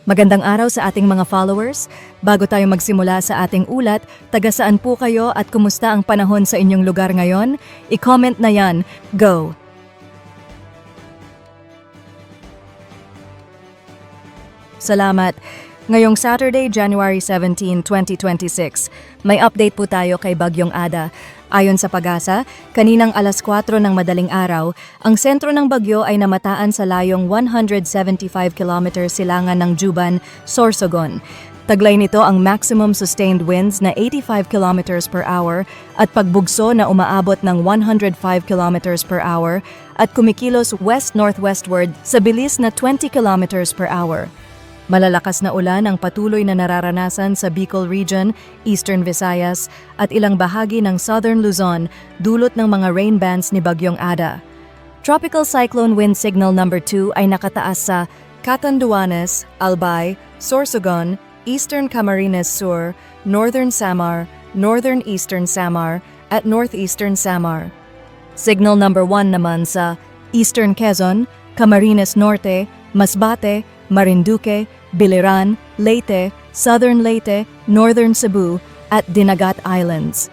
Magandang araw sa ating mga followers. Bago tayo magsimula sa ating ulat, taga saan po kayo at kumusta ang panahon sa inyong lugar ngayon? I-comment na yan. Go! Salamat. Ngayong Saturday, January 17, 2026, may update po tayo kay Bagyong Ada. Ayon sa Pag-asa, kaninang alas 4 ng madaling araw, ang sentro ng bagyo ay namataan sa layong 175 km silangan ng Juban, Sorsogon. Taglay nito ang maximum sustained winds na 85 km per hour at pagbugso na umaabot ng 105 km per hour at kumikilos west-northwestward sa bilis na 20 km per hour. Malalakas na ulan ang patuloy na nararanasan sa Bicol Region, Eastern Visayas at ilang bahagi ng Southern Luzon dulot ng mga rain bands ni Bagyong Ada. Tropical Cyclone Wind Signal number 2 ay nakataas sa Catanduanes, Albay, Sorsogon, Eastern Camarines Sur, Northern Samar, Northern Eastern Samar at Northeastern Samar. Signal number 1 naman sa Eastern Quezon, Camarines Norte, Masbate, Marinduque, Biliran, Leyte, Southern Leyte, Northern Cebu at Dinagat Islands.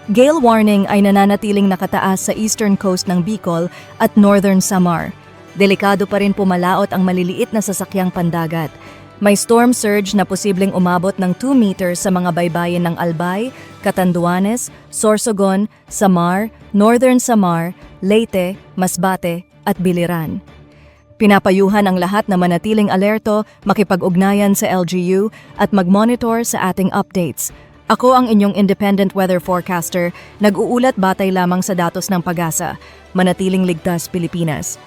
Gale warning ay nananatiling nakataas sa eastern coast ng Bicol at northern Samar. Delikado pa rin pumalaot ang maliliit na sasakyang pandagat. May storm surge na posibleng umabot ng 2 meters sa mga baybayin ng Albay, Catanduanes, Sorsogon, Samar, Northern Samar, Leyte, Masbate at Biliran. Pinapayuhan ang lahat na manatiling alerto, makipag-ugnayan sa LGU at mag-monitor sa ating updates. Ako ang inyong independent weather forecaster, nag-uulat batay lamang sa datos ng Pag-asa. Manatiling ligtas, Pilipinas.